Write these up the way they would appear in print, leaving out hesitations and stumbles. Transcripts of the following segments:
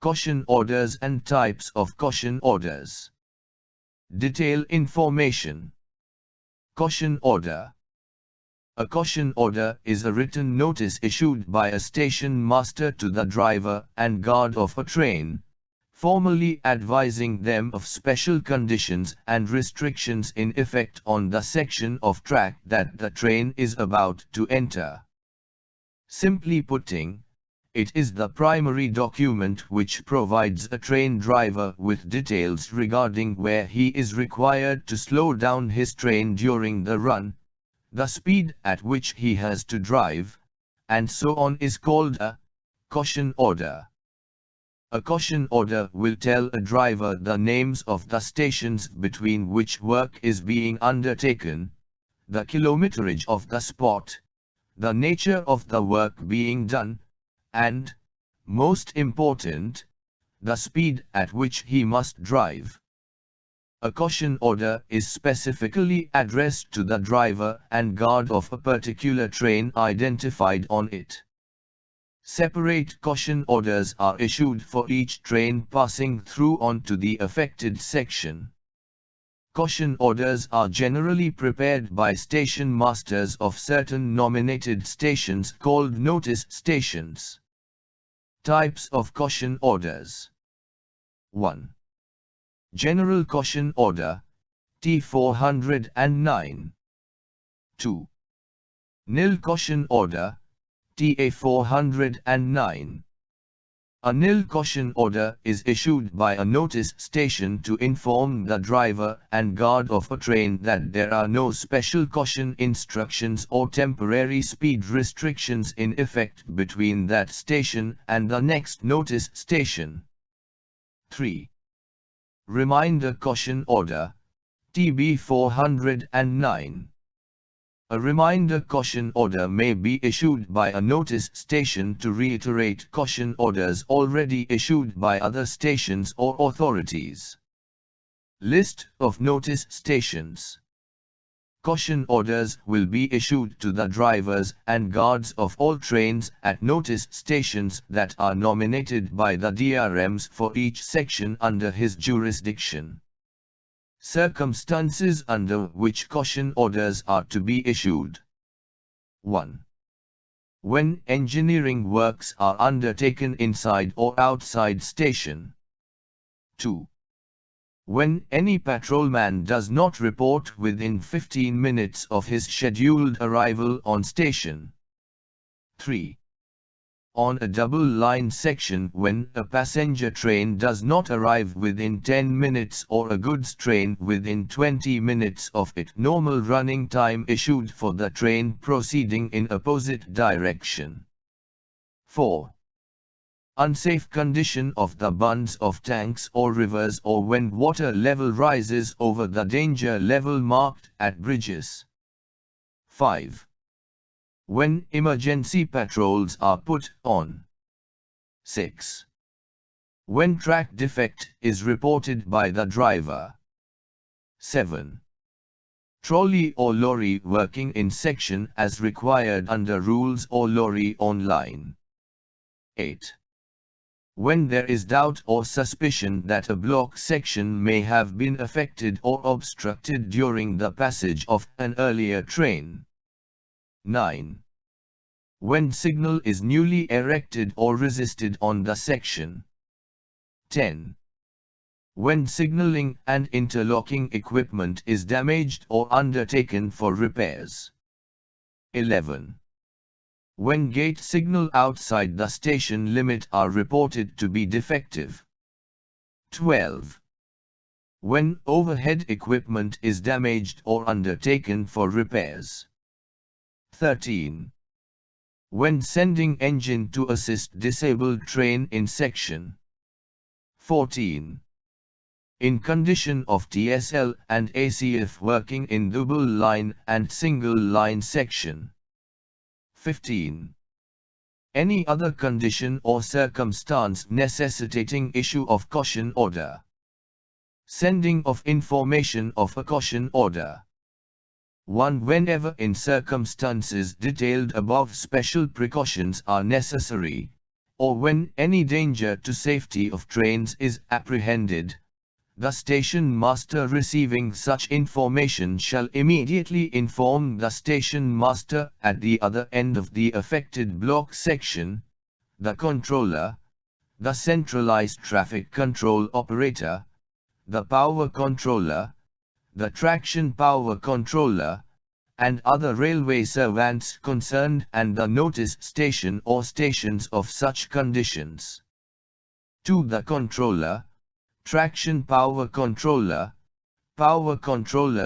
Caution orders and types of caution orders. Detail information. Caution order. A caution order is a written notice issued by a station master to the driver and guard of a train, formally advising them of special conditions and restrictions in effect on the section of track that the train is about to enter. Simply putting, it is the primary document which provides a train driver with details regarding where he is required to slow down his train during the run, the speed at which he has to drive, and so on is called a caution order. A caution order will tell a driver the names of the stations between which work is being undertaken, the kilometerage of the spot, the nature of the work being done, and, most important, the speed at which he must drive. A caution order is specifically addressed to the driver and guard of a particular train identified on it. Separate caution orders are issued for each train passing through onto the affected section. Caution orders are generally prepared by station masters of certain nominated stations called notice stations. Types of caution orders. 1. General Caution Order, T409. 2. Nil Caution Order, TA409. A nil caution order is issued by a notice station to inform the driver and guard of a train that there are no special caution instructions or temporary speed restrictions in effect between that station and the next notice station. 3. Reminder Caution Order, TB409. A reminder caution order may be issued by a notice station to reiterate caution orders already issued by other stations or authorities. List of notice stations. Caution orders will be issued to the drivers and guards of all trains at notice stations that are nominated by the DRMs for each section under his jurisdiction. Circumstances under which caution orders are to be issued. 1. When engineering works are undertaken inside or outside station. 2. When any patrolman does not report within 15 minutes of his scheduled arrival on station. 3. On a double-line section when a passenger train does not arrive within 10 minutes or a goods train within 20 minutes of its normal running time issued for the train proceeding in opposite direction. 4. Unsafe condition of the bunds of tanks or rivers or when water level rises over the danger level marked at bridges. 5. When emergency patrols are put on. 6. When track defect is reported by the driver. 7. Trolley or lorry working in section as required under rules or lorry on line. 8. When there is doubt or suspicion that a block section may have been affected or obstructed during the passage of an earlier train. 9. When signal is newly erected or resisted on the section. 10. When signaling and interlocking equipment is damaged or undertaken for repairs. 11. When gate signal outside the station limit are reported to be defective. 12. When overhead equipment is damaged or undertaken for repairs. 13. When sending engine to assist disabled train in section. 14. In condition of TSL and ACF working in double line and single line section. 15. Any other condition or circumstance necessitating issue of caution order. Sending of information of a caution order. 1. Whenever in circumstances detailed above special precautions are necessary, or when any danger to safety of trains is apprehended, the station master receiving such information shall immediately inform the station master at the other end of the affected block section, the controller, the centralized traffic control operator, the power controller, the traction power controller, and other railway servants concerned and the notice station or stations of such conditions. To the controller, traction power controller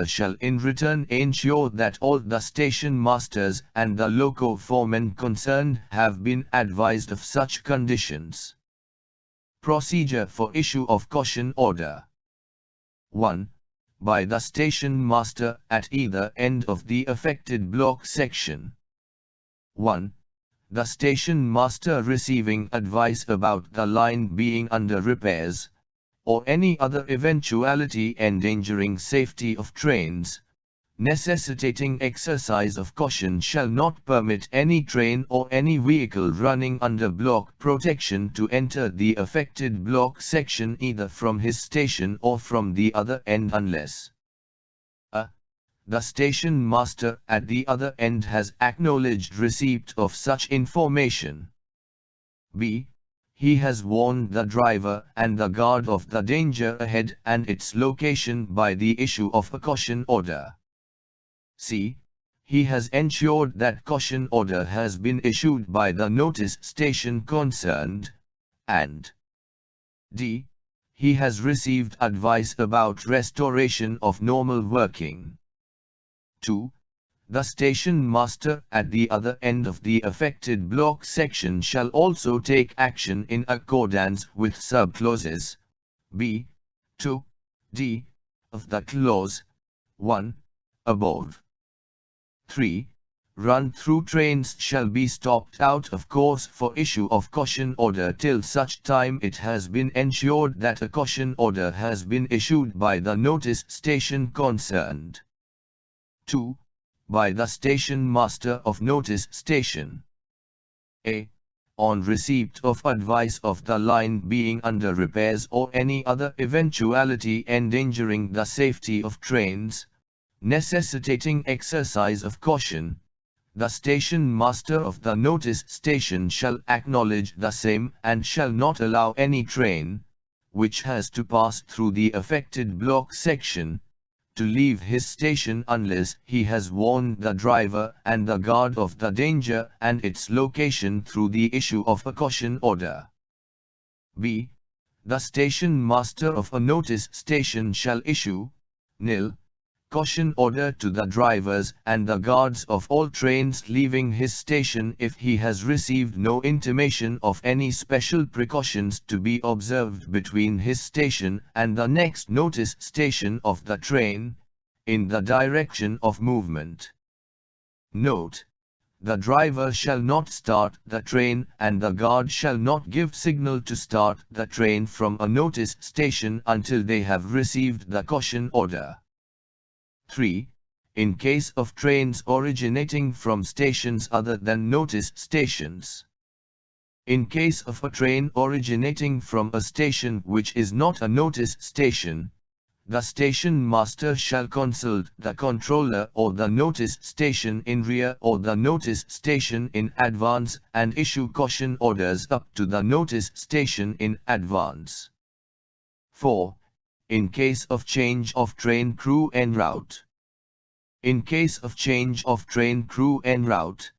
shall in return ensure that all the station masters and the loco foremen concerned have been advised of such conditions. Procedure for issue of caution order. 1. By the station master at either end of the affected block section. 1. The station master receiving advice about the line being under repairs, or any other eventuality endangering safety of trains, necessitating exercise of caution shall not permit any train or any vehicle running under block protection to enter the affected block section either from his station or from the other end unless a. The station master at the other end has acknowledged receipt of such information. b. He has warned the driver and the guard of the danger ahead and its location by the issue of a caution order. c. He has ensured that caution order has been issued by the notice station concerned, and d. He has received advice about restoration of normal working. 2. The station master at the other end of the affected block section shall also take action in accordance with subclauses b, 2, d of the clause 1 above. 3. Run-through trains shall be stopped out of course for issue of caution order till such time it has been ensured that a caution order has been issued by the notice station concerned. 2. By the station master of notice station. a. On receipt of advice of the line being under repairs or any other eventuality endangering the safety of trains, necessitating exercise of caution, the station master of the notice station shall acknowledge the same and shall not allow any train, which has to pass through the affected block section, to leave his station unless he has warned the driver and the guard of the danger and its location through the issue of a caution order. b. The station master of a notice station shall issue, nil, caution order to the drivers and the guards of all trains leaving his station if he has received no intimation of any special precautions to be observed between his station and the next notice station of the train, in the direction of movement. Note: the driver shall not start the train and the guard shall not give signal to start the train from a notice station until they have received the caution order. 3. In case of trains originating from stations other than notice stations. In case of a train originating from a station which is not a notice station, the station master shall consult the controller or the notice station in rear or the notice station in advance and issue caution orders up to the notice station in advance. 4. In case of change of train crew en route. In case of change of train crew en route,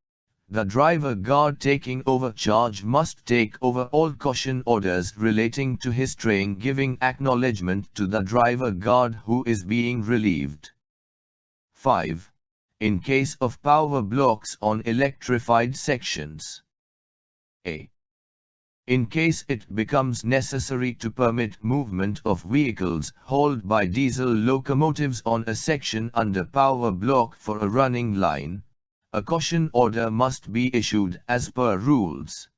the driver guard taking over charge must take over all caution orders relating to his train, giving acknowledgement to the driver guard who is being relieved. 5. In case of power blocks on electrified sections. A. In case it becomes necessary to permit movement of vehicles hauled by diesel locomotives on a section under power block for a running line, a caution order must be issued as per rules.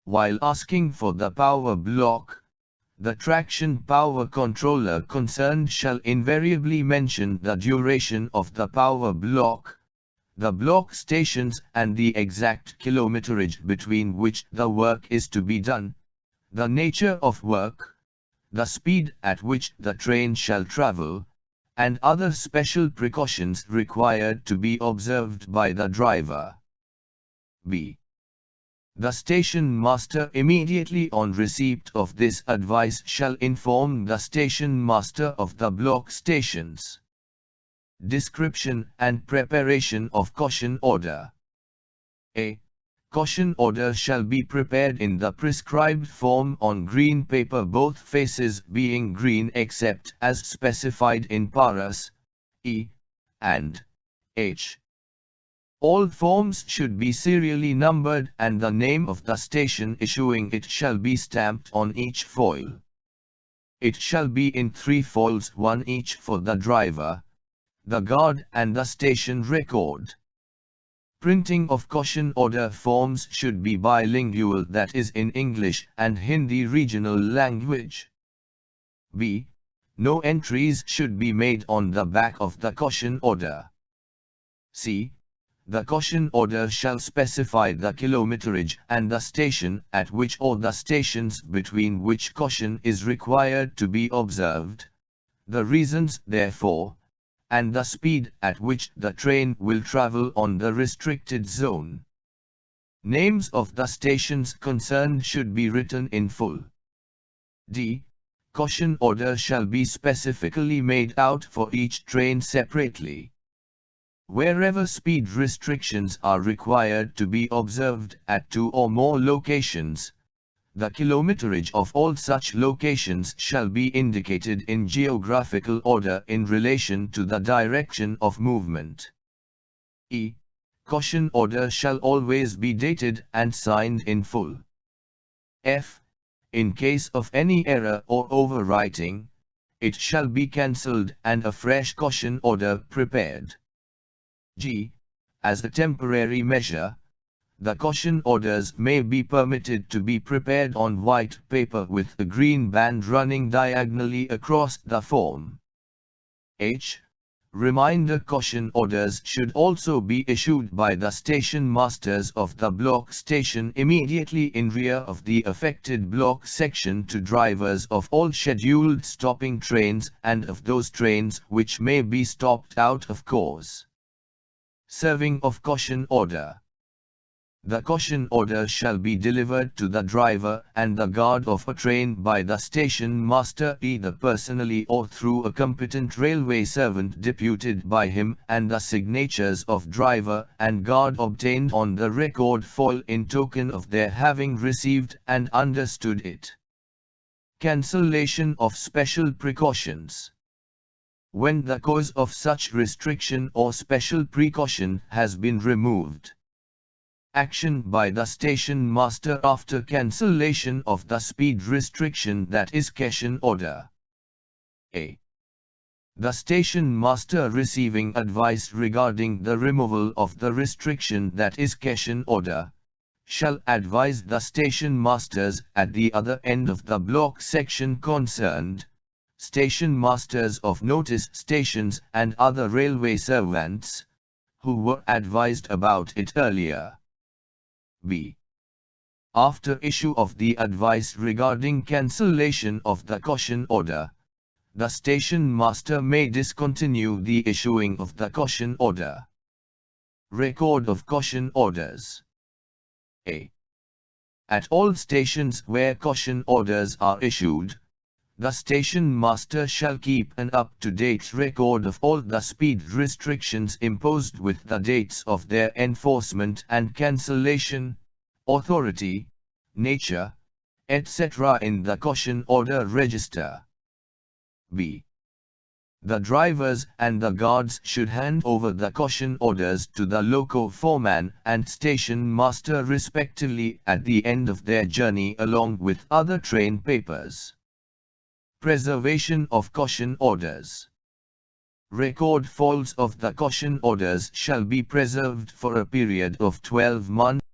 While asking for the power block, the traction power controller concerned shall invariably mention the duration of the power block, the block stations and the exact kilometerage between which the work is to be done, the nature of work, the speed at which the train shall travel, and other special precautions required to be observed by the driver. B. The station master immediately on receipt of this advice shall inform the station master of the block stations. Description and preparation of caution order. A. Caution order shall be prepared in the prescribed form on green paper, both faces being green except as specified in paras E and H. All forms should be serially numbered and the name of the station issuing it shall be stamped on each foil. It shall be in 3 foils, one each for the driver, the guard and the station record. Printing of caution order forms should be bilingual, that is in English and Hindi regional language. B. No entries should be made on the back of the caution order. C. The caution order shall specify the kilometerage and the station at which or the stations between which caution is required to be observed, the reasons therefor, and the speed at which the train will travel on the restricted zone. Names of the stations concerned should be written in full. D. Caution order shall be specifically made out for each train separately. Wherever speed restrictions are required to be observed at 2 or more locations, the kilometerage of all such locations shall be indicated in geographical order in relation to the direction of movement. E. Caution order shall always be dated and signed in full. F. In case of any error or overwriting, it shall be cancelled and a fresh caution order prepared. G. As a temporary measure, the caution orders may be permitted to be prepared on white paper with a green band running diagonally across the form. H. Reminder caution orders should also be issued by the station masters of the block station immediately in rear of the affected block section to drivers of all scheduled stopping trains and of those trains which may be stopped out of course. Serving of caution order. The caution order shall be delivered to the driver and the guard of a train by the station master either personally or through a competent railway servant deputed by him, and the signatures of driver and guard obtained on the record foil in token of their having received and understood it. Cancellation of special precautions. When the cause of such restriction or special precaution has been removed. Action by the station master after cancellation of the speed restriction, that is caution order. A. The station master receiving advice regarding the removal of the restriction, that is caution order, shall advise the station masters at the other end of the block section concerned, station masters of notice stations and other railway servants, who were advised about it earlier. B. After issue of the advice regarding cancellation of the caution order, the station master may discontinue the issuing of the caution order. Record of caution orders. A. At all stations where caution orders are issued, the station master shall keep an up-to-date record of all the speed restrictions imposed with the dates of their enforcement and cancellation, authority, nature, etc. in the caution order register. B. The drivers and the guards should hand over the caution orders to the loco foreman and station master respectively at the end of their journey along with other train papers. Preservation of caution orders. Record foils of the caution orders shall be preserved for a period of 12 months.